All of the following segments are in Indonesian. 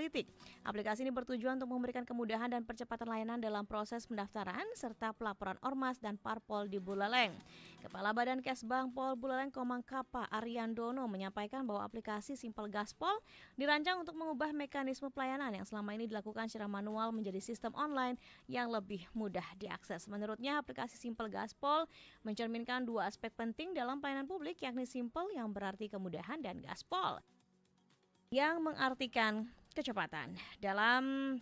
Titik. Aplikasi ini bertujuan untuk memberikan kemudahan dan percepatan layanan dalam proses pendaftaran serta pelaporan ormas dan parpol di Buleleng. Kepala Badan Kesbang Pol Buleleng Komang Kapa Ariandono menyampaikan bahwa aplikasi Simple Gaspol dirancang untuk mengubah mekanisme pelayanan yang selama ini dilakukan secara manual menjadi sistem online yang lebih mudah diakses. Menurutnya, aplikasi Simple Gaspol mencerminkan dua aspek penting dalam pelayanan publik, yakni simple yang berarti kemudahan dan gaspol yang mengartikan kecepatan. Dalam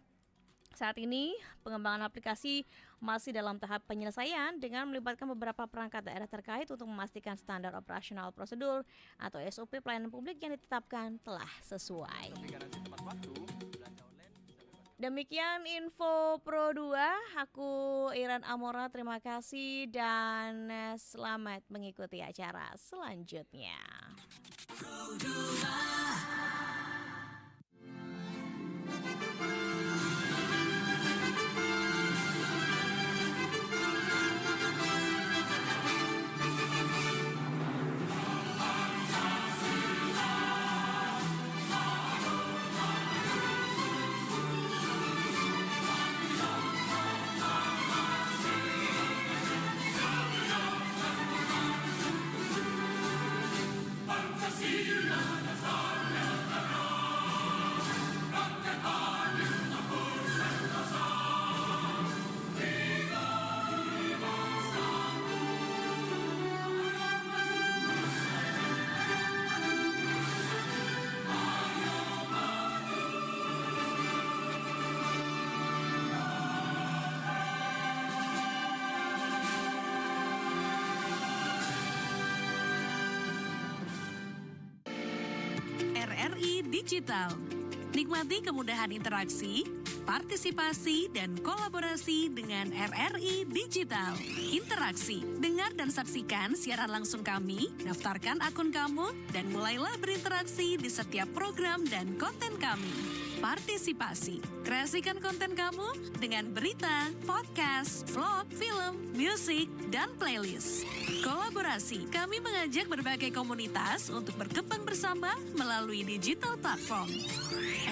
saat ini, pengembangan aplikasi masih dalam tahap penyelesaian dengan melibatkan beberapa perangkat daerah terkait untuk memastikan standar operasional prosedur atau SOP pelayanan publik yang ditetapkan telah sesuai. Demikian info Pro 2, aku Iren Amora, terima kasih dan selamat mengikuti acara selanjutnya. Pro 2. RRI Digital. Nikmati kemudahan interaksi, partisipasi, dan kolaborasi dengan RRI Digital. Interaksi, dengar dan saksikan siaran langsung kami, daftarkan akun kamu, dan mulailah berinteraksi di setiap program dan konten kami. Partisipasi, kreasikan konten kamu dengan berita, podcast, vlog, film, musik, dan playlist. Kolaborasi, kami mengajak berbagai komunitas untuk berkembang bersama melalui digital platform.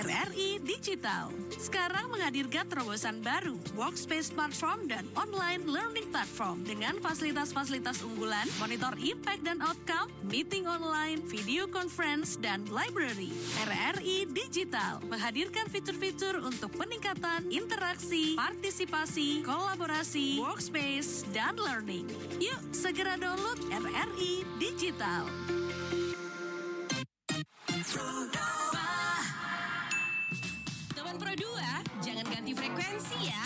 RRI Digital sekarang menghadirkan terobosan baru, workspace platform dan online learning platform dengan fasilitas-fasilitas unggulan, monitor impact dan outcome, meeting online, video conference, dan library. RRI Digital menghadirkan fitur-fitur untuk peningkatan interaksi, partisipasi, kolaborasi, workspace, dan learning. Yuk, segera download RRI Digital. Teman Pro 2, jangan ganti frekuensi ya.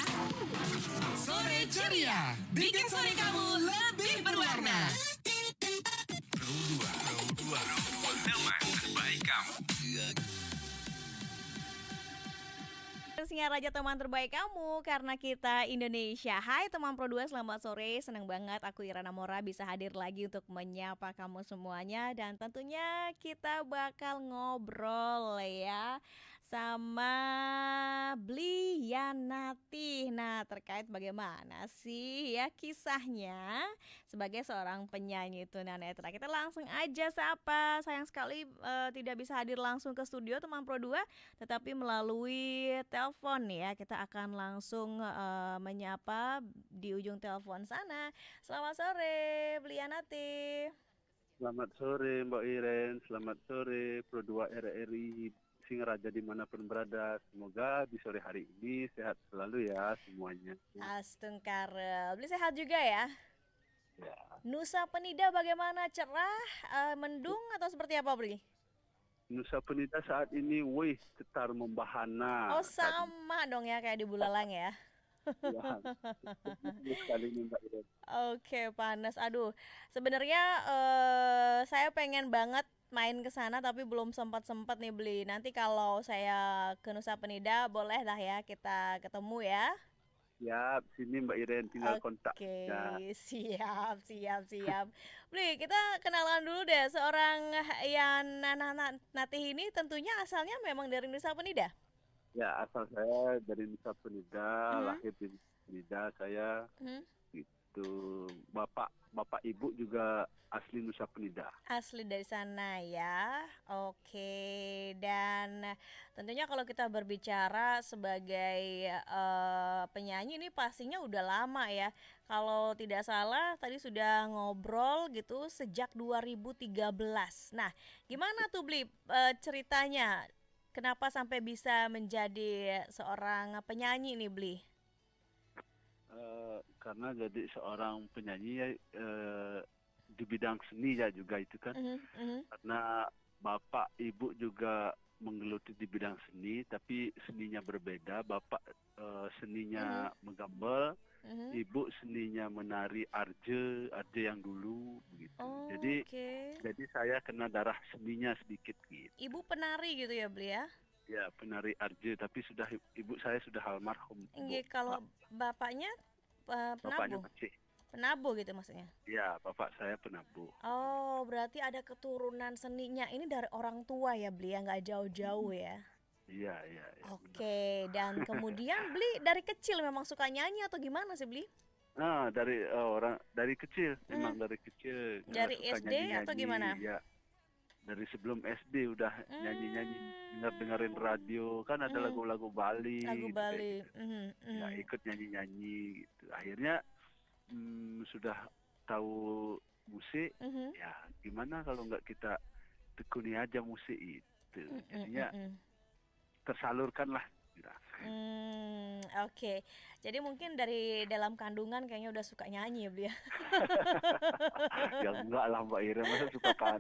Sore ceria, bikin sore kamu lebih berwarna. Pro 2, teman terbaik kamu. Sinyal Raja teman terbaik kamu karena kita Indonesia. Hai teman Pro 2, selamat sore. Senang banget aku Irana Mora bisa hadir lagi untuk menyapa kamu semuanya. Dan tentunya kita bakal ngobrol ya sama Bliyanati. Nah, terkait bagaimana sih ya kisahnya sebagai seorang penyanyi tunanetra. Kita langsung aja sapa. Sayang sekali tidak bisa hadir langsung ke studio teman Pro 2, tetapi melalui telepon ya. Kita akan langsung menyapa di ujung telepon sana. Selamat sore Bliyanati. Selamat sore Mbak Iren, selamat sore Pro 2 RRI Singaraja dimanapun berada. Semoga di sore hari ini sehat selalu ya semuanya. Astungkare, beli sehat juga ya. Ya. Nusa Penida bagaimana, cerah, mendung atau seperti apa Bli? Nusa Penida saat ini cetar membahana. Oh sama dong ya kayak di Buleleng ya. Ya, sekali nih Mbak Iren. Oke, panas. Aduh, sebenarnya saya pengen banget main ke sana tapi belum sempat nih Beli. Nanti kalau saya ke Nusa Penida boleh lah ya kita ketemu ya. Ya, sini Mbak Iren tinggal kontak. Oke, Ya. siap. Beli, kita kenalan dulu deh. Seorang yang Natih ini tentunya asalnya memang dari Nusa Penida. Ya, asal saya dari Nusa Penida, lahir di Nusa Penida saya. Itu Bapak bapak ibu juga asli Nusa Penida. Asli dari sana ya. Oke. Dan tentunya kalau kita berbicara sebagai penyanyi ini pastinya udah lama ya. Kalau tidak salah tadi sudah ngobrol gitu sejak 2013. Nah, gimana tuh Bli ceritanya? Kenapa sampai bisa menjadi seorang penyanyi nih Bli? Karena jadi seorang penyanyi ya, di bidang seni ya juga itu kan. Karena bapak ibu juga menggeluti di bidang seni, tapi seninya berbeda. Bapak seninya menggambel, ibu seninya menari arje yang dulu begitu. Oh, Jadi oke. jadi saya kena darah seninya sedikit gitu. Ibu penari gitu ya Bli ya? Ya, penari arje, tapi ibu saya sudah almarhum. Nggih, kalau bapaknya Bapaknya penabuh. masih. Penabuh gitu maksudnya. Ya, bapak saya penabuh. Oh, berarti ada keturunan seninya ini dari orang tua ya, Bli, ya nggak jauh-jauh ya. Iya, iya, iya. Benar. Oke, dan kemudian Bli dari kecil memang suka nyanyi atau gimana sih, Bli? Nah, dari kecil, memang dari kecil. Dari Suka SD atau nyanyi-nyanyi, gimana? ya. Dari sebelum SD udah nyanyi-nyanyi, dengerin radio, kan ada lagu-lagu Bali. Lagu gitu, Bali. kayak gitu. Ya, ikut nyanyi-nyanyi gitu. Akhirnya sudah tahu musik, ya gimana kalau nggak kita tekuni aja musik itu. Jadinya tersalurkan lah. Oke. Jadi mungkin dari dalam kandungan kayaknya udah suka nyanyi ya, Bli ya. Ya enggak lah Mbak Ira, masa suka kan.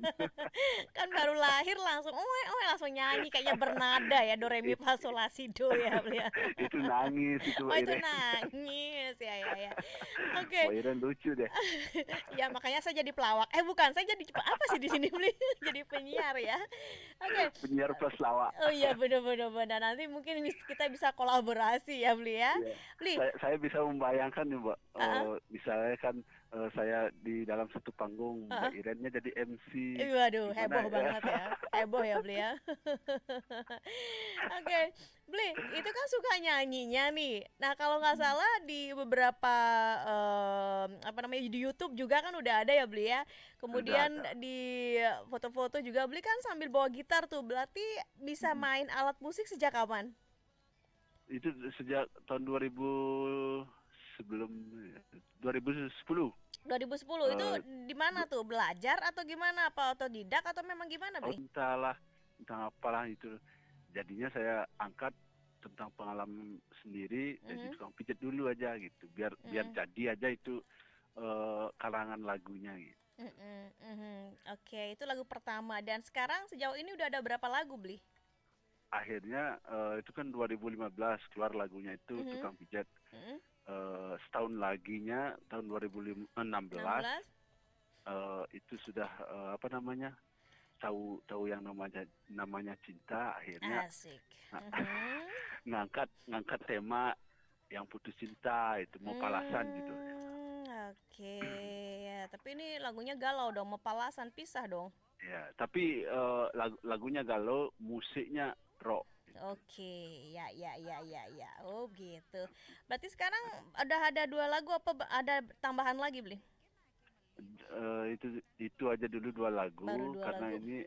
Kan baru lahir langsung langsung nyanyi kayaknya bernada ya, do re mi fa sol la si do ya, Bli ya. Itu nangis itu Oh, Mbak itu Ira. nangis ya. Oke. Mbak Ira lucu deh. Ya makanya saya jadi pelawak. Bukan, saya jadi apa sih di sini, Bli? Jadi penyiar ya. Oke. Penyiar plus lawak. Oh iya, benar. Nanti mungkin kita bisa kolaborasi ya, Bli ya. Iya. Bli. Saya bisa membayangkan nih Mbak, misalnya kan saya di dalam satu panggung, Mbak Irennya jadi MC. Waduh, Gimana heboh ya? banget ya. Heboh ya, Bli ya. Oke, Bli, itu kan suka nyanyinya nih. Nah, kalau nggak salah di beberapa di YouTube juga kan udah ada ya, Bli ya. Kemudian Udah ada. di foto-foto juga Bli kan sambil bawa gitar tuh. Berarti bisa main alat musik sejak kapan? Itu sejak tahun 2010. 2010 itu di mana tuh? Belajar atau gimana? Apa otodidak atau memang gimana, Bli? Entahlah, entah apalah itu. Jadinya saya angkat tentang pengalaman sendiri, jadi tukang pijat dulu aja gitu, biar jadi aja itu karangan lagunya gitu. Oke, itu lagu pertama. Dan sekarang sejauh ini udah ada berapa lagu, Bli? Akhirnya itu kan 2015 keluar lagunya itu tukang pijat. Setahun laginya tahun 2016 itu sudah tahu yang namanya cinta. Akhirnya Asik. ngangkat tema yang putus cinta itu mau palasan gitu. Oke, ya. Tapi ini lagunya galau dong, mau palasan pisah dong. Ya, tapi lagunya galau, musiknya rock. Oke, ya. Oh, gitu. Berarti sekarang udah ada 2 lagu apa ada tambahan lagi, Bli? Itu aja dulu 2 lagu. Baru 2 karena lagu. ini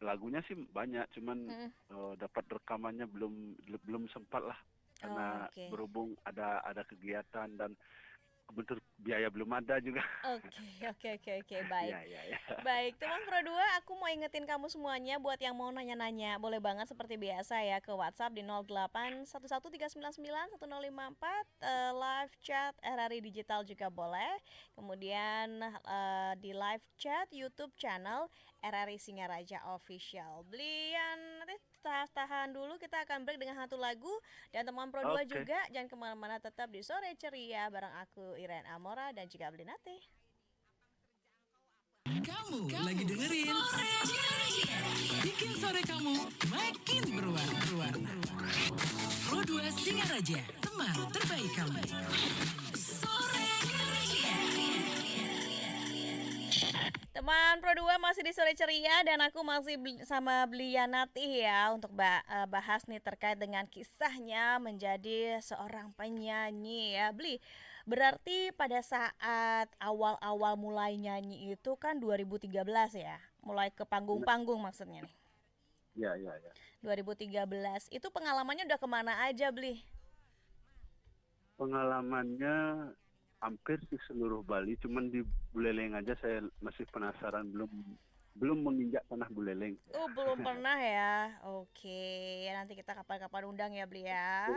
lagunya sih banyak, cuman dapat rekamannya belum sempat lah, karena Oke. berhubung ada kegiatan dan kebetulan biaya belum ada juga. Oke, baik. Ya. Baik, teman Pro 2, aku mau ingetin kamu semuanya buat yang mau nanya-nanya, boleh banget seperti biasa ya ke WhatsApp di 0811399154, live chat RRI Digital juga boleh. Kemudian di live chat YouTube channel RRI Singaraja Official. Belian nanti tahan dulu, kita akan break dengan satu lagu. Dan teman Pro 2 juga jangan kemana-mana, tetap di Sore Ceria bareng aku Iren Amora dan juga Blinate. Kamu lagi dengerin bikin sore kamu makin berwarna. Pro 2 Singaraja, teman terbaik kamu. Sore Ceria. Teman Pro 2 masih di Sore Ceria dan aku masih sama Blianati ya untuk bahas nih terkait dengan kisahnya menjadi seorang penyanyi ya. Berarti pada saat awal-awal mulai nyanyi itu kan 2013 ya, mulai ke panggung-panggung maksudnya nih. Ya. 2013 itu pengalamannya udah kemana aja Pengalamannya hampir di seluruh Bali, cuman di Buleleng aja saya masih penasaran, belum menginjak tanah Buleleng. Belum pernah ya. Oke, nanti kita kapan-kapan undang ya ya.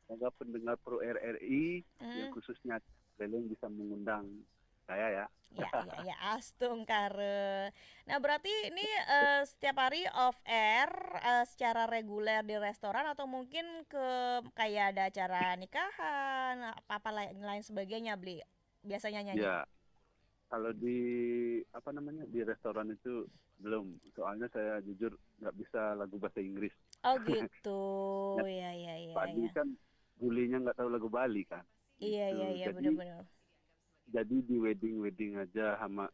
Semoga pendengar Pro RRI yang khususnya Buleleng bisa mengundang saya ya. Ya, astung kare. Nah, berarti ini setiap hari off air secara reguler di restoran atau mungkin kayak ada acara nikahan, apa lain sebagainya, biasanya nyanyi? Ya, kalau di di restoran itu belum. Soalnya saya jujur nggak bisa lagu bahasa Inggris. Oh gitu. Ya, Ya. Bali kan bulinya nggak tahu lagu Bali kan. Iya, benar-benar. Jadi di wedding aja sama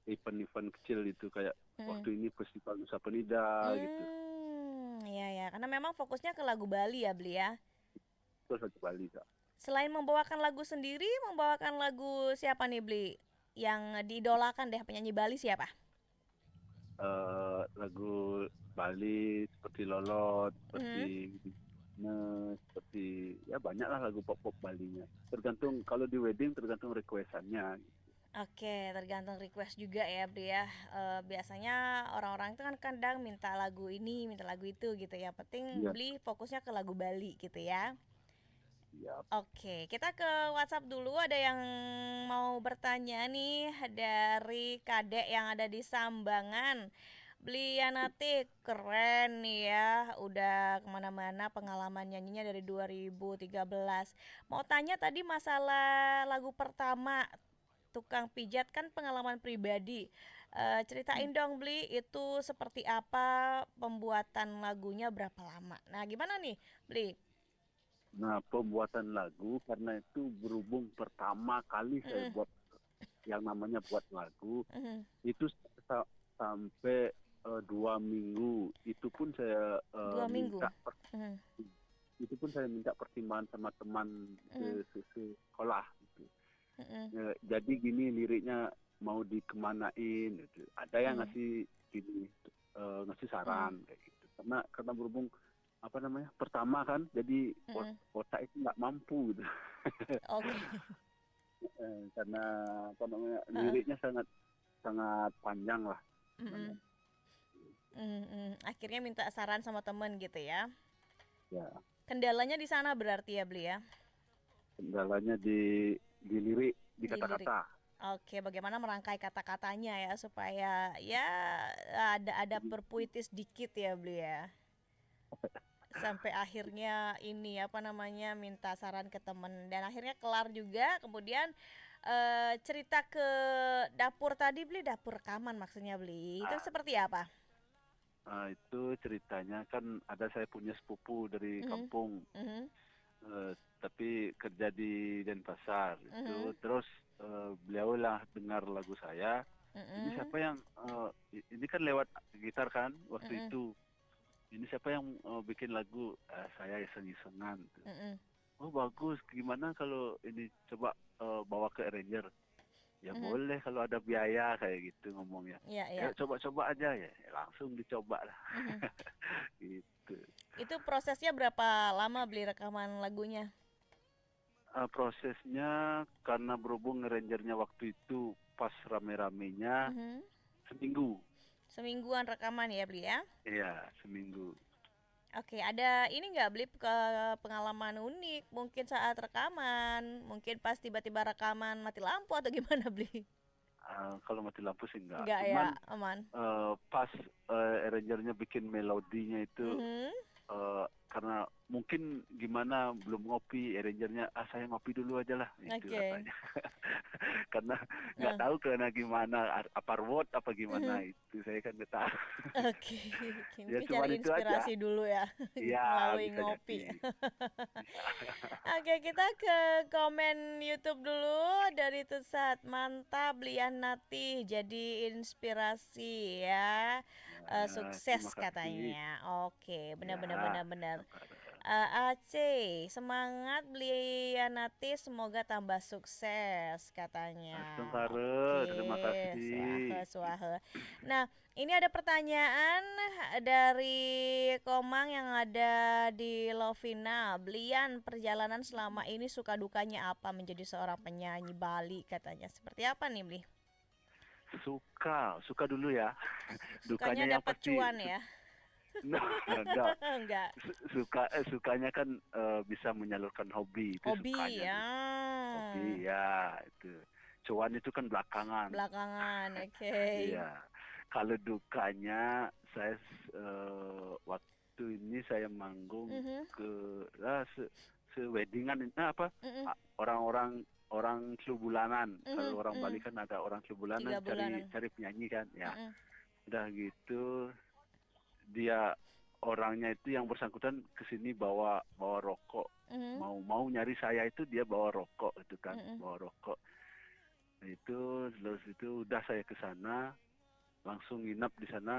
event-event kecil itu kayak waktu ini festival Nusa Penida gitu. Iya, karena memang fokusnya ke lagu Bali ya, ya. Terus lagu Bali Kak. Selain membawakan lagu sendiri, membawakan lagu siapa nih Bli? Yang diidolakan deh penyanyi Bali siapa? Lagu Bali seperti Lolot, seperti ya banyak lah lagu pop Balinya. Tergantung kalau di wedding tergantung requestannya. Oke, tergantung request juga ya Bri ya. Biasanya orang-orang itu kan kadang minta lagu ini, minta lagu itu gitu ya. Penting Bli fokusnya ke lagu Bali gitu ya. Yep. Oke, kita ke WhatsApp dulu. Ada yang mau bertanya nih dari Kadek yang ada di Sambangan. Blianati keren nih ya, udah kemana-mana pengalaman nyanyinya dari 2013. Mau tanya tadi masalah lagu pertama Tukang Pijat kan pengalaman pribadi. Ceritain dong Bli, itu seperti apa pembuatan lagunya, berapa lama? Nah gimana nih Bli? Nah pembuatan lagu karena itu berhubung pertama kali saya buat yang namanya buat lagu itu sampai 2 minggu itu pun saya minta pertimbangan sama teman sekolah gitu. Jadi gini liriknya mau dikemanain gitu. Ada yang ngasih saran kayak gitu. Karena berhubung pertama kan jadi otak itu nggak mampu gitu. Okay. Karena liriknya sangat panjang lah. Akhirnya minta saran sama temen gitu ya. Ya. Kendalanya di sana berarti ya Bli ya. Kendalanya di lirik, di kata-kata. Oke, bagaimana merangkai kata-katanya ya supaya ya ada berpuitis dikit ya Bli ya. Sampai akhirnya ini minta saran ke temen dan akhirnya kelar juga. Kemudian cerita ke dapur tadi Bli, dapur rekaman maksudnya Bli. Itu seperti apa? Itu ceritanya kan ada saya punya sepupu dari kampung, tapi kerja di Denpasar itu. Terus beliau lah dengar lagu saya. Ini siapa yang ini kan lewat gitar kan waktu itu. Ini siapa yang bikin lagu? Saya iseng-isengan. Oh bagus, gimana kalau ini coba bawa ke arranger? Ya boleh kalau ada biaya kayak gitu ngomongnya. Ya, coba-coba aja ya, langsung dicoba lah. Gitu. Itu prosesnya berapa lama Bli rekaman lagunya? Prosesnya karena berhubung arrangernya waktu itu pas rame-ramenya seminggu. Semingguan rekaman ya Bli ya? Iya, seminggu. Oke, ada ini nggak Bli pengalaman unik mungkin saat rekaman, mungkin pas tiba-tiba rekaman mati lampu atau gimana Bli? Kalau mati lampu sih enggak. Cuman, ya, aman. Pas arrangernya bikin melodinya itu karena mungkin gimana belum ngopi, arrangernya saya ngopi dulu aja lah itu Oke. katanya. Karena nggak Nah, tahu karena gimana apa word apa gimana itu saya kan nggak tahu. oke. Ya Mungkin cuman cari itu aja. inspirasi dulu ya Ya melalui bisa ngopi. jadi. Oke, kita ke komen YouTube dulu dari Tusat. Mantap Lian Nati jadi inspirasi ya. Ya, terima Sukses kasih. katanya. Oke, benar-benar Ya, benar-benar. sabar. Aceh, semangat Lian Nati semoga tambah sukses katanya. Astagfirullah, terima Oke, kasih. suahe suahe. Nah, ini ada pertanyaan dari Komang yang ada di Lovina. Belian perjalanan selama ini suka dukanya apa menjadi seorang penyanyi Bali katanya. Seperti apa nih, Bli? Suka dulu ya. Sukanya Dukanya yang dapat pasti, cuan ya? enggak. Enggak. Sukanya kan bisa menyalurkan hobi, itu Hobi sukanya ya. tuh. Hobi ya, itu. Cuan itu kan belakangan. Belakangan, oke. Iya. Kalau dukanya saya waktu ini saya manggung Mhm, ke weddingan ini apa? mhm, Orang flu bulanan. mhm, Kalau orang Bali mhm. kan ada orang flu bulanan 3 bulanan. cari penyanyi kan, ya. Mhm, Udah gitu dia orangnya itu yang bersangkutan ke sini bawa rokok. mhm, Mau nyari saya itu dia bawa rokok itu kan, mhm, bawa rokok. Nah, itu terus itu udah saya ke sana langsung nginap di sana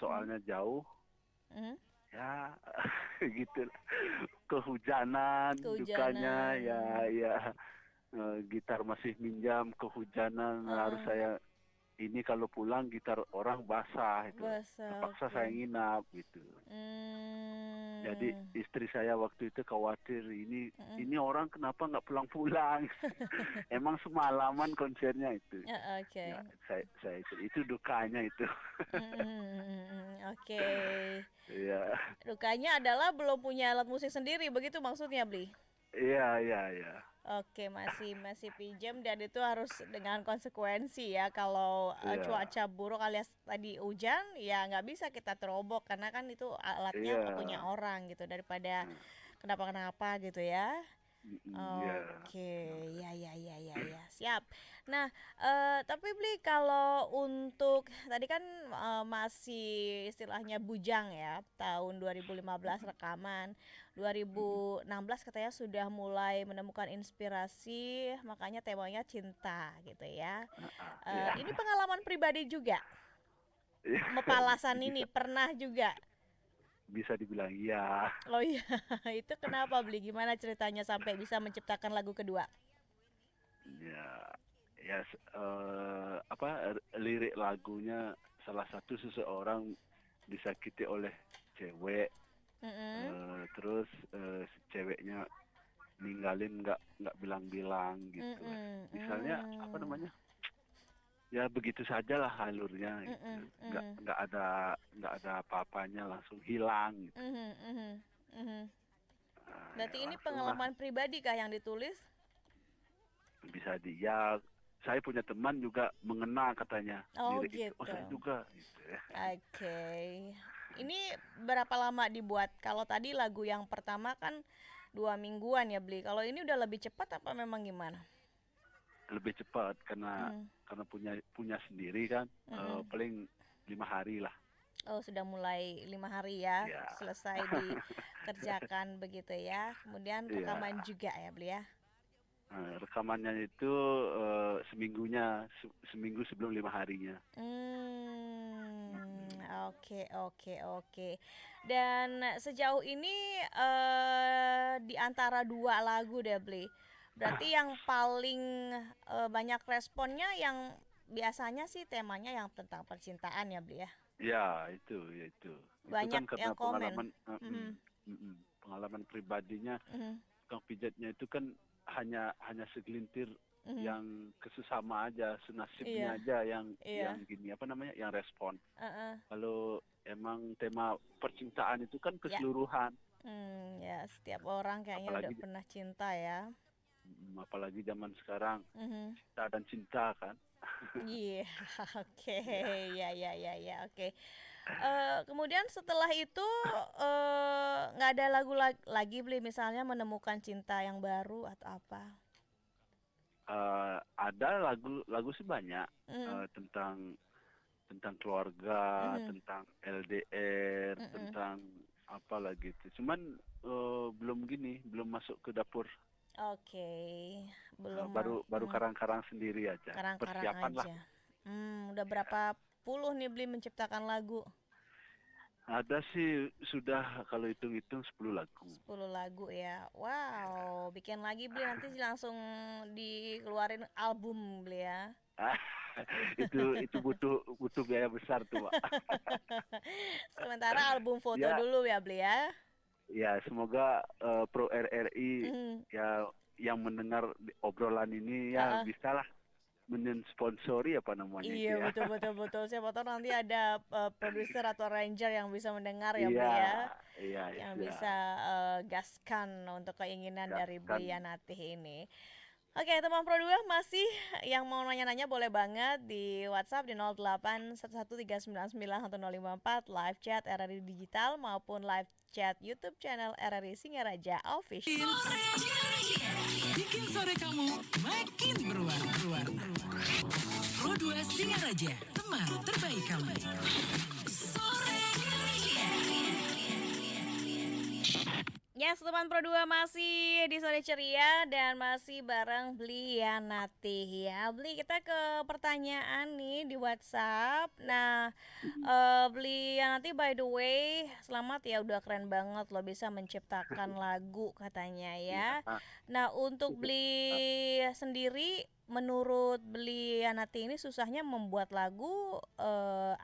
mhm, soalnya jauh mhm. ya gitu lah. Kehujanan dukanya Kehujanan. ya ya gitar masih minjam kehujanan harus Heeh, saya ini kalau pulang gitar orang basah itu basah, terpaksa oke. saya nginap gitu. Jadi Hmm, istri saya waktu itu khawatir mhm. ini orang kenapa nggak pulang-pulang. Emang semalaman konsernya itu. Ya, oke. Ya, saya itu dukanya itu. Oke. Iya, Dukanya adalah belum punya alat musik sendiri, begitu maksudnya, Bli? iya, iya, iya. Oke, masih pinjam dan itu harus dengan konsekuensi ya. Kalau Iya, cuaca buruk alias tadi hujan, ya nggak bisa kita terobok karena kan itu alatnya punya iya. orang gitu daripada Hmm, kenapa-kenapa gitu ya. iya. Oke, ya ya ya ya ya, siap. Nah, tapi Bli kalau untuk tadi kan masih istilahnya bujang ya, tahun 2015 rekaman, Mm, 2016 katanya sudah mulai menemukan inspirasi, makanya temanya cinta gitu ya. Iya. Ini pengalaman pribadi juga, Iya, Mepalasan ini bisa pernah juga. bisa dibilang iya. Oh iya, itu kenapa Bli? Gimana ceritanya sampai bisa menciptakan lagu kedua? Ya, ya apa lirik lagunya salah satu seseorang disakiti oleh cewek, Mm-mm. terus si ceweknya ninggalin nggak bilang-bilang gitu lah. Mm-mm, Misalnya apa mm, namanya? Ya begitu saja lah alurnya gitu. mm-mm, Nggak mm, nggak ada nggak ada apa-apanya langsung hilang gitu. mhm, mhm, mhm. Ya Berarti ini langsung lah pengalaman pribadi kah yang ditulis? bisa dia. Saya punya teman juga mengena katanya Oh lirik itu. Oh gitu. saya juga gitu ya. Oke. Ini berapa lama dibuat? Kalau tadi lagu yang pertama kan 2 mingguan ya Beli. Kalau ini udah lebih cepat apa memang gimana? Lebih cepat Mm, karena punya sendiri kan mm-mm. paling 5 hari lah. Oh sudah mulai 5 hari ya Ya. selesai dikerjakan begitu ya. Kemudian Iya. rekaman juga ya Beli ya. Rekamannya itu seminggu sebelum 5 harinya. Hmm, Mm-mm. oke oke oke. Dan sejauh ini di antara 2 lagu deh Bli. Berarti yang paling banyak responnya yang biasanya sih temanya yang tentang percintaan ya Bli ya. Ya itu itu. Itu Banyak kan karena yang komen. Mhm, pengalaman pribadinya mhm, tukang pijatnya itu kan hanya segelintir mhm. yang kesesama aja, senasibnya Iya, aja yang iya. gini apa namanya, yang respon. Heeh. Kalau emang tema percintaan itu kan Ya, keseluruhan, ya setiap orang kayaknya udah apalagi pernah cinta ya. apalagi zaman sekarang Mhm. cinta dan cinta kan. Iya, oke, Ya, ya, ya, ya, ya, oke. Kemudian setelah itu nggak nggak ada lagu lagi beli, misalnya menemukan cinta yang baru atau apa? Ada lagu sih banyak tentang keluarga, tentang LDR, tentang apa lagi itu. Cuman belum masuk ke dapur. Oke, belum Baru karang-karang sendiri aja. karang-karang Persiapan lah. aja. Udah berapa puluh nih beli menciptakan lagu? Ada sih sudah kalau hitung-hitung 10 lagu. 10 lagu ya. Wow, bikin lagi beli, nanti langsung dikeluarin album beli ya. itu butuh biaya besar tuh, Pak. Sementara album foto Ya. dulu ya beli ya. Ya, semoga Pro RRI ya yang mendengar obrolan ini ya bisalah mensponsori apa namanya itu Iya, ya. betul. Siapa tahu nanti ada produser atau arranger yang bisa mendengar ya beli ya. Iya, Yang iya. bisa gaskan untuk keinginan dari Gaskan. Beli Yanatih ini. Oke, teman Pro 2 masih yang mau nanya-nanya boleh banget di WhatsApp di 0811399154, live chat RRI Digital maupun live chat YouTube channel RRI Singaraja Official. Bikin sore kamu makin berwarna. Pro 2 Singaraja, teman terbaik kamu. Yes, teman Pro 2 masih di sore ceria dan masih bareng Beli Yanatih ya. Beli, kita ke pertanyaan nih di WhatsApp. Nah, Beli Yanatih, by the way, selamat ya, udah keren banget lo bisa menciptakan lagu katanya ya. Nah, untuk Beli sendiri, menurut Beli Yanatih ini susahnya membuat lagu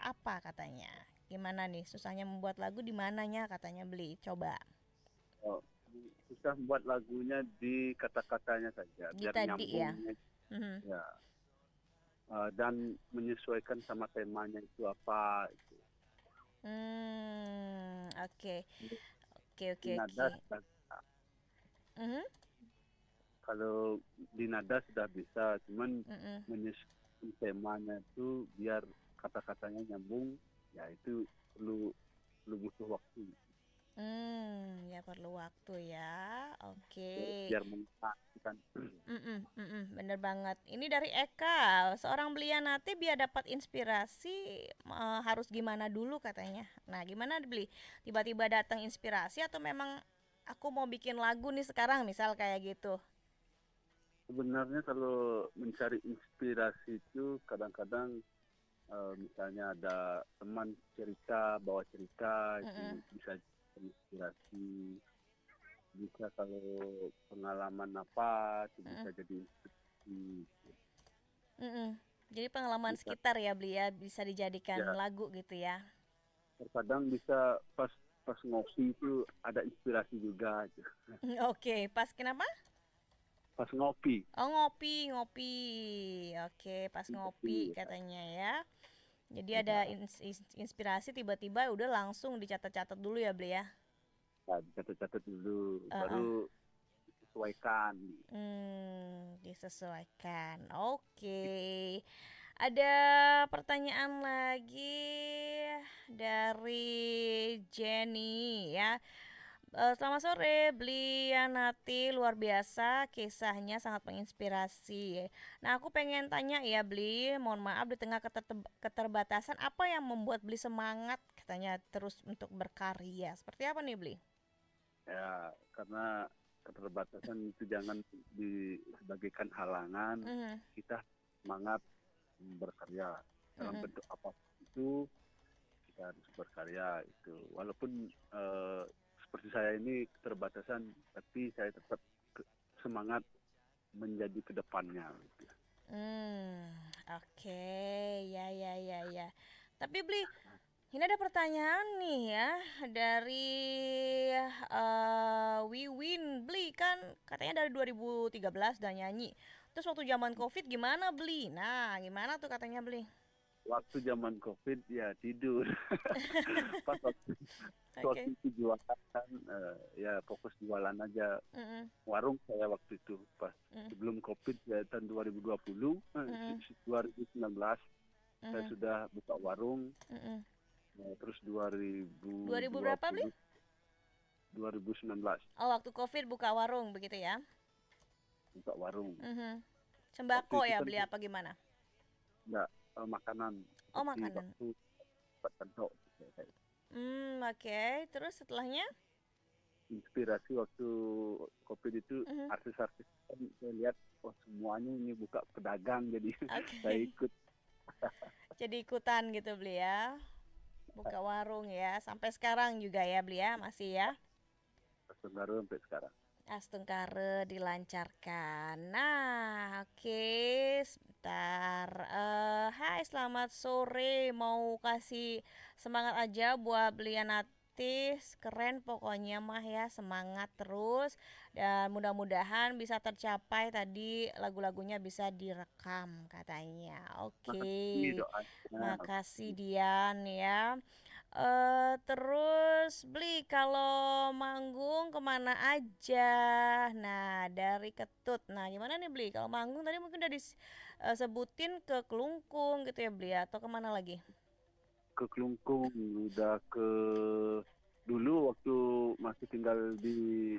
apa katanya? Gimana nih susahnya membuat lagu, di mananya katanya Beli? Coba. Susah buat lagunya di kata-katanya saja Di biar tadi ya. nyambung ya. Dan menyesuaikan sama temanya itu apa itu. Oke. Di nada sudah bisa. Kalau di nada sudah bisa, cuman menyesuaikan temanya itu biar kata-katanya nyambung, ya itu perlu butuh waktu. Ya perlu waktu ya. Oke. Biar menginspirasikan. Bener banget. Ini dari Eka, seorang Beli Yanatih biar dapat inspirasi harus gimana dulu katanya. Nah, gimana Beli? Tiba-tiba datang inspirasi atau memang aku mau bikin lagu nih sekarang, misal kayak gitu? Sebenarnya kalau mencari inspirasi itu kadang-kadang misalnya ada teman bawa cerita itu bisa inspirasi. Bisa kalau pengalaman apa itu bisa jadi inspirasi. Jadi pengalaman Bisa. sekitar ya Beli ya, bisa dijadikan Ya. lagu gitu ya. Terkadang bisa pas ngopi itu ada inspirasi juga. Oke, pas kenapa? Pas ngopi. Oh, ngopi. Oke, pas ngopi Ngopi. katanya ya. Jadi ada inspirasi tiba-tiba udah langsung dicatat-catat dulu ya Beli ya. Nah, dicatat-catat dulu, baru disesuaikan. Disesuaikan. Oke. Ada pertanyaan lagi dari Jenny ya. Selamat sore, Beli Yanatih, luar biasa, kisahnya sangat menginspirasi. Nah, aku pengen tanya ya Beli, mohon maaf di tengah keterbatasan, apa yang membuat Beli semangat katanya terus untuk berkarya? Seperti apa nih Beli? Ya, karena keterbatasan itu jangan disebagaikan halangan. Kita semangat berkarya dalam bentuk apa itu, kita harus berkarya itu. Walaupun seperti saya ini keterbatasan, tapi saya tetap semangat menjadi kedepannya. Oke, ya. Tapi Beli, ini ada pertanyaan nih ya dari Wiwin. Beli kan katanya dari 2013 udah nyanyi. Terus waktu zaman COVID gimana Beli? Nah, gimana tuh katanya Beli? Waktu zaman COVID ya tidur. Pas waktu itu jualan ya fokus jualan aja. Warung saya waktu itu pas sebelum COVID ya tahun 2020, 2019 saya sudah buka warung. Terus 2000 berapa Beli? 2019 Oh, waktu COVID buka warung begitu ya? buka warung. Sembako Waktu itu ya kan beli apa gimana? enggak makanan Oh, seperti makanan. waktu buat kedok. Oke. Terus setelahnya? Inspirasi waktu COVID itu Mhm. artis-artis kan saya lihat semuanya ini buka pedagang jadi Oke. saya ikut. Jadi ikutan gitu beli ya. Buka warung ya. Sampai sekarang juga ya beli ya, masih ya. Baru sampai sekarang. Astungkare dilancarkan. Nah, oke, sebentar. Hai, selamat sore. Mau kasih semangat aja buat belian Atis. Keren pokoknya mah ya, semangat terus. Dan mudah-mudahan bisa tercapai tadi lagu-lagunya bisa direkam katanya. Makasih Oke. doanya. Makasih Dian ya. Terus beli kalau manggung kemana aja? Nah dari Ketut. Nah gimana nih beli? Kalau manggung tadi mungkin udah disebutin ke Kelungkung gitu ya beli atau kemana lagi? Ke Kelungkung, udah ke dulu waktu masih tinggal di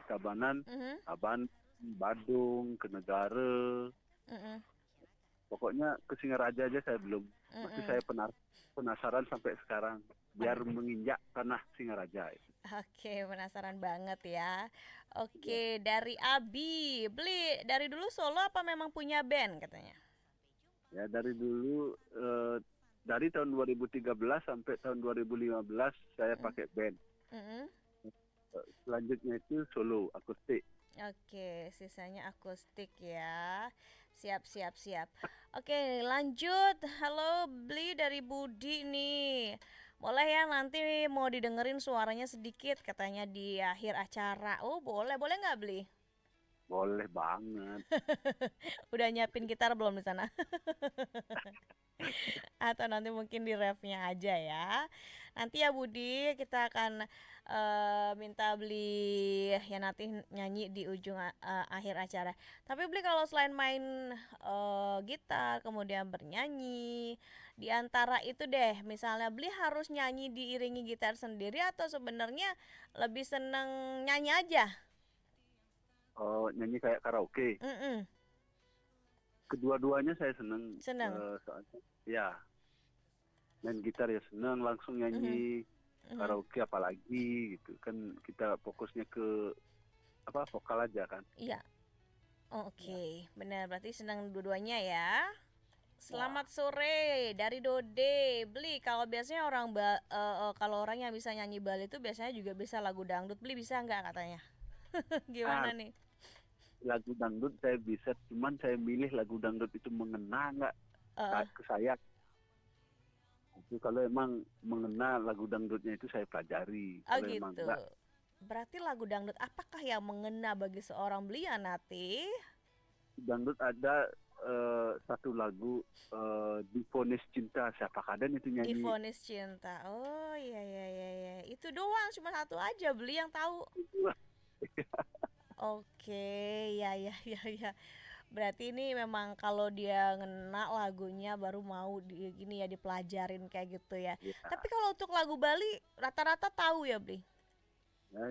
Tabanan, Mhm, Badung, ke Negara. mhm, Pokoknya ke Singaraja aja saya belum. Masih mhm. saya penasaran sampai sekarang. Biar menginjak tanah Singaraja. Oke, penasaran banget ya. Oke, dari Abi, beli dari dulu solo apa memang punya band katanya? Ya dari dulu dari tahun 2013 sampai tahun 2015 saya Mhm, pakai band. mhm. Selanjutnya itu solo akustik. Oke, sisanya akustik ya. Siap, siap, siap. Oke, lanjut. Halo, beli dari Budi nih. Boleh ya nanti mau didengerin suaranya sedikit katanya di akhir acara. Oh, boleh. Boleh nggak beli? Boleh banget. Udah nyiapin gitar belum di sana? Atau nanti mungkin di refnya aja ya. Nanti ya Budi kita akan minta beli ya nanti nyanyi di ujung akhir acara. Tapi beli kalau selain main gitar kemudian bernyanyi di antara itu deh misalnya beli harus nyanyi diiringi gitar sendiri atau sebenarnya lebih seneng nyanyi aja. Nyanyi kayak karaoke. Mm-mm, Kedua-duanya saya seneng. seneng. Soalnya ya main gitar ya seneng, langsung Mhm, nyanyi mhm. karaoke apalagi gitu kan kita fokusnya ke vokal aja kan. Iya. Ya, Oke, benar berarti senang dua-duanya ya. ya. Selamat sore dari Dode. Beli kalau biasanya kalau orang yang bisa nyanyi Bali itu biasanya juga bisa lagu dangdut. Beli bisa nggak katanya? Ah, Gimana nih? lagu dangdut saya bisa, cuman saya milih lagu dangdut itu mengena nggak Eh, ke saya. Itu kalau emang mengena lagu dangdutnya itu saya pelajari. oh Kalau emang gitu. enggak, Berarti lagu dangdut apakah yang mengena bagi seorang Belia Nati? dangdut ada satu lagu Divonis Cinta siapa kaden itu nyanyi. Divonis Cinta. Oh iya iya iya iya. Itu doang cuma satu aja Beli yang tahu. Oke, ya ya ya ya. Berarti ini memang kalau dia ngena lagunya baru mau gini ya dipelajarin kayak gitu ya. Ya, Tapi kalau untuk lagu Bali rata-rata tahu ya, Bli?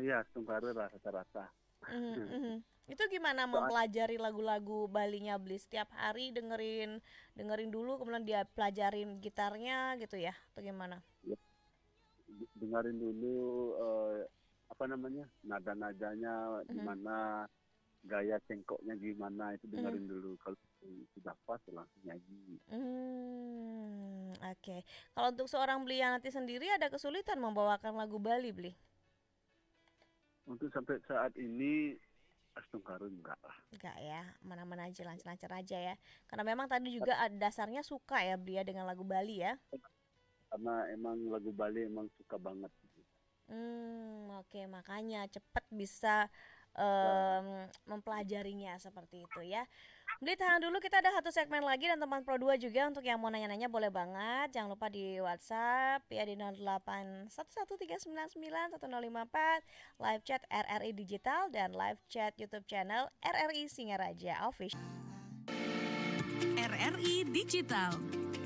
ya, Tungkara lah rata-rata. Mhm, mhm. Itu gimana Soal mempelajari lagu-lagu Balinya, Bli? Setiap hari dengerin dengerin dulu kemudian dia pelajarin gitarnya gitu ya atau gimana? ya, dengerin dulu apa namanya nada-nadanya Mhm, gimana, gaya cengkoknya gimana itu mhm. dengerin dulu. Kalau sudah pas langsung nyanyi. Oke. Kalau untuk seorang Bli yang nanti sendiri ada kesulitan membawakan lagu Bali, Bli? Untuk sampai saat ini Astungkaru enggak lah. Enggak ya, mana-mana aja, lancar-lancar aja ya. Karena memang tadi juga dasarnya suka ya Bli ya dengan lagu Bali ya. Karena emang lagu Bali emang suka banget. Oke, makanya cepet bisa Ya, mempelajarinya seperti itu ya. Beli tahan dulu kita ada satu segmen lagi dan teman Pro 2 juga untuk yang mau nanya-nanya boleh banget. Jangan lupa di WhatsApp ya di 0811399154 live chat RRI Digital dan live chat YouTube channel RRI Singaraja Official. RRI Digital.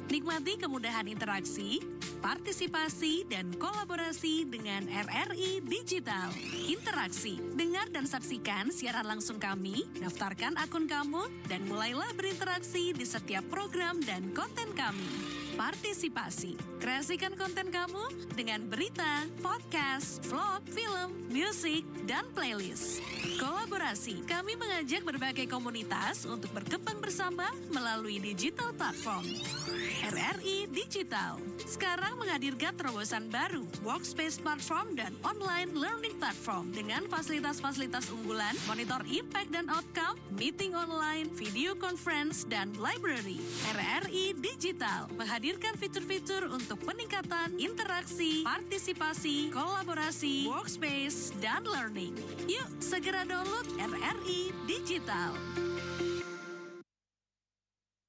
Nikmati kemudahan interaksi, partisipasi, dan kolaborasi dengan RRI Digital. Interaksi, dengar dan saksikan siaran langsung kami, daftarkan akun kamu, dan mulailah berinteraksi di setiap program dan konten kami. Partisipasi, kreasikan konten kamu dengan berita, podcast, vlog, film, musik, dan playlist. Kolaborasi, kami mengajak berbagai komunitas untuk berkembang bersama melalui digital platform. RRI Digital sekarang menghadirkan terobosan baru, workspace platform dan online learning platform dengan fasilitas-fasilitas unggulan, monitor impact dan outcome, meeting online, video conference, dan library. RRI Digital menghadirkan fitur-fitur untuk peningkatan interaksi, partisipasi, kolaborasi, workspace, dan learning. Yuk, segera download RRI Digital.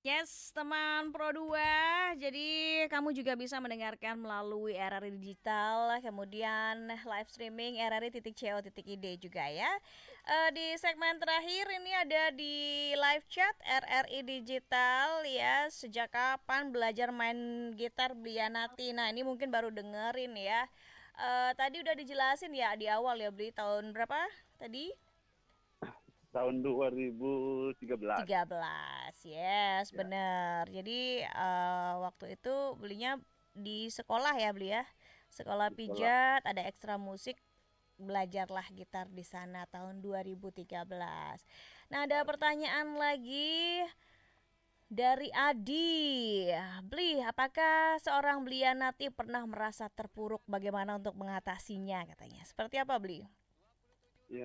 Yes, teman Pro 2. Jadi kamu juga bisa mendengarkan melalui RRI Digital, kemudian live streaming rri.co.id juga ya. Di segmen terakhir ini ada di live chat RRI Digital ya. Sejak kapan belajar main gitar Blianati? Nah, ini mungkin baru dengerin ya. Tadi udah dijelasin ya di awal ya, Bli, tahun berapa tadi? Tahun 2013. 13, yes, Ya. bener. Jadi waktu itu belinya di sekolah ya, Beli ya. Sekolah Di sekolah. pijat, ada ekstra musik, belajarlah gitar di sana tahun 2013. Nah, ada pertanyaan lagi dari Adi. Beli, apakah seorang Blianati pernah merasa terpuruk, bagaimana untuk mengatasinya katanya? Seperti apa, Beli? Ya,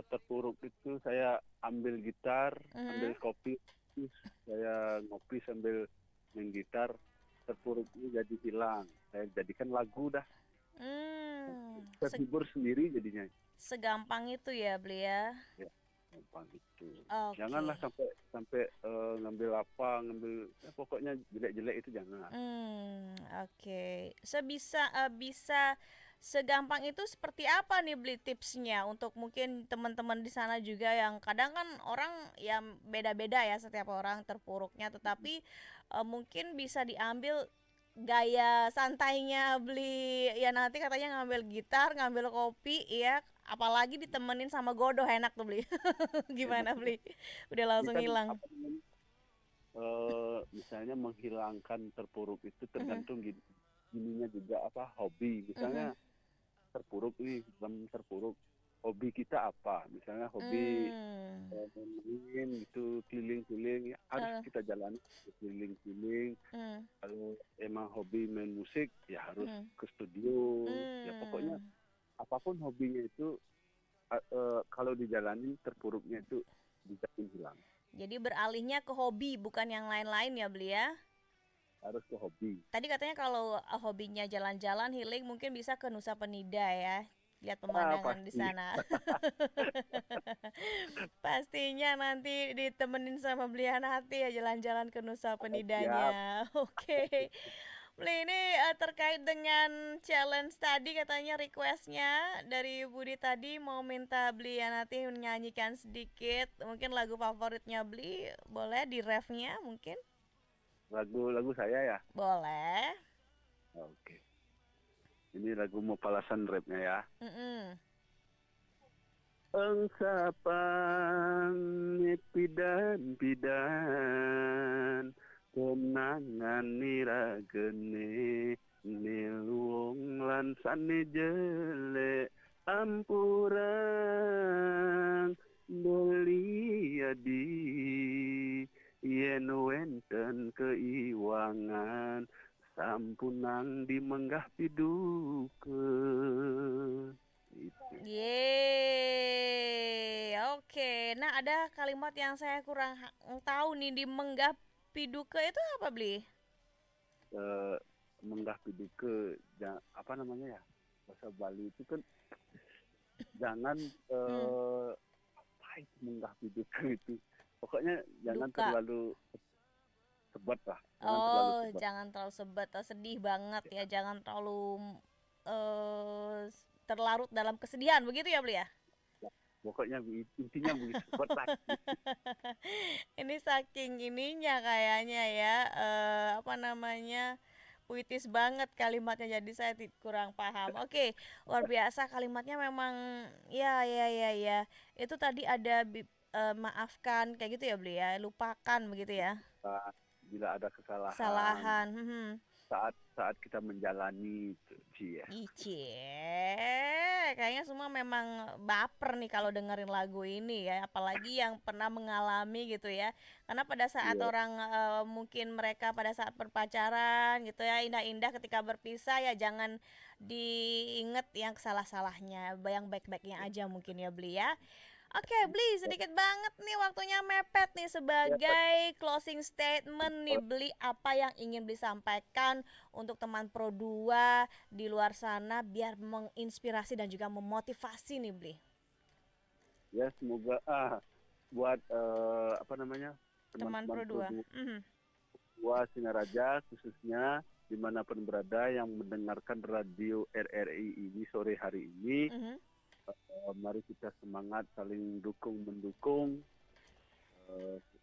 terpuruk itu saya ambil gitar, ambil kopi, terus saya ngopi sambil main gitar, terpuruk itu jadi hilang. Saya jadikan lagu dah. Terhibur sendiri jadinya. Segampang itu ya, Beli ya. Ya, gampang itu. Oke. Janganlah sampai ngambil ya, pokoknya jelek-jelek itu jangan. Oke. Bisa segampang itu seperti apa nih, Beli, tipsnya untuk mungkin teman-teman di sana juga yang kadang kan orang yang beda-beda ya, setiap orang terpuruknya, tetapi mungkin bisa diambil gaya santainya Beli ya, nanti katanya ngambil gitar, ngambil kopi ya, apalagi ditemenin sama godoh, enak tuh, Beli. Gimana, Beli? Udah langsung Ini kan, hilang. Misalnya menghilangkan terpuruk itu tergantung gininya juga hobi. Misalnya terpuruk hobi kita apa? Misalnya hobi main gitu, keliling-keliling ya, harus kita jalani keliling-keliling. Kalau emang hobi main musik ya harus ke studio. Ya pokoknya apapun hobinya itu kalau dijalani terpuruknya itu bisa hilang. Jadi beralihnya ke hobi, bukan yang lain-lain ya, Beli ya? Harus ke hobi. Tadi katanya kalau hobinya jalan-jalan healing, mungkin bisa ke Nusa Penida ya, lihat pemandangan di sana. Pastinya nanti ditemenin sama Blianati ya, jalan-jalan ke Nusa Penidanya. Oke. Beli, ini terkait dengan challenge tadi, katanya requestnya dari Budi tadi mau minta Blianati menyanyikan sedikit mungkin lagu favoritnya Beli, boleh di refnya mungkin? Lagu saya ya? Boleh. Oke. Ini lagu mau palasan rapnya ya. Engsapan pidan kenangan niragene niluong lan sane jelek ampurang beli adi yen wenten keiwangan sampunang dimenggah pidukeun. Yeay, oke. Nah, ada kalimat yang saya kurang tahu nih, di menggah piduke itu apa, Beli? Menggah piduke, apa namanya ya, bahasa Bali itu kan jangan apa itu menggah piduke itu, pokoknya jangan Duka. terlalu sebat lah. Jangan terlalu sebat, sedih banget ya, jangan terlalu terlarut dalam kesedihan, begitu ya, Beli ya? Pokoknya intinya begitu. Kotak. Ini saking ininya kayaknya ya, apa namanya, puitis banget kalimatnya, jadi saya kurang paham. Oke, luar biasa kalimatnya memang, ya ya ya ya. Itu tadi ada maafkan kayak gitu ya Beli ya, lupakan begitu ya. Nah, bila ada kesalahan Kesalahan. saat saat kita menjalani itu, Ci, ya. Kayaknya semua memang baper nih kalau dengerin lagu ini ya, apalagi yang pernah mengalami gitu ya. Karena pada saat Iya, orang mungkin mereka pada saat berpacaran gitu ya, indah-indah ketika berpisah ya jangan diinget yang salah-salahnya, yang baik-baiknya aja mungkin ya Beli ya. Oke, Beli, sedikit banget nih waktunya mepet nih, ya, sebagai closing statement nih Beli, apa yang ingin Beli sampaikan untuk teman Pro 2 di luar sana biar menginspirasi dan juga memotivasi nih Beli. ya semoga buat apa namanya Teman teman-teman Pro 2. Pro 2 Singaraja khususnya dimanapun berada yang mendengarkan radio RRI ini sore hari ini, mari kita semangat saling dukung mendukung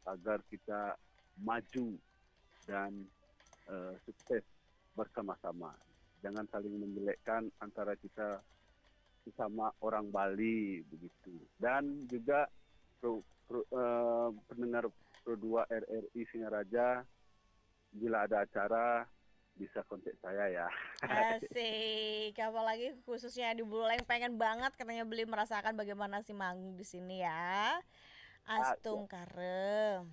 agar kita maju dan sukses bersama-sama. Jangan saling menjelekkan antara kita sesama orang Bali begitu. Dan juga pendengar Pro 2 RRI Singaraja, bila ada acara bisa kontak saya ya. Asik, apalagi khususnya di Buleleng, pengen banget katanya Beli merasakan bagaimana sih manggung di sini ya. Astung Karem.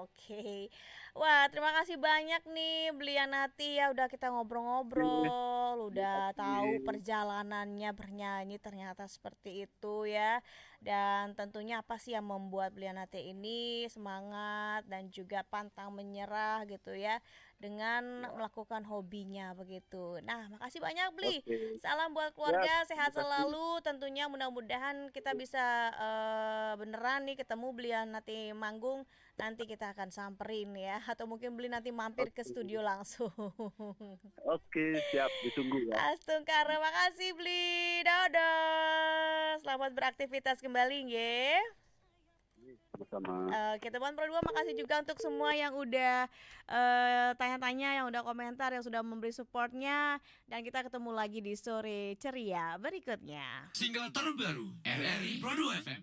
Oke. Wah, terima kasih banyak nih Blianati ya, udah kita ngobrol-ngobrol, udah tahu perjalanannya bernyanyi ternyata seperti itu ya. Dan tentunya apa sih yang membuat Blianati ini semangat dan juga pantang menyerah gitu ya dengan melakukan hobinya begitu. Nah, makasih banyak Bli. Oke. Salam buat keluarga, sehat selalu. Tentunya mudah-mudahan kita bisa beneran nih ketemu Blianati manggung. Nanti kita akan samperin ya, atau mungkin Beli nanti mampir ke studio langsung. Oke, siap ditunggu ya. Astung Kare, makasih Beli. Dadah. Selamat beraktivitas kembali nge. Bersama. Oke, teman Pro 2, makasih juga untuk semua yang udah tanya-tanya, yang udah komentar, yang sudah memberi supportnya. Dan kita ketemu lagi di sore ceria berikutnya. Single terbaru RRI Pro 2 FM.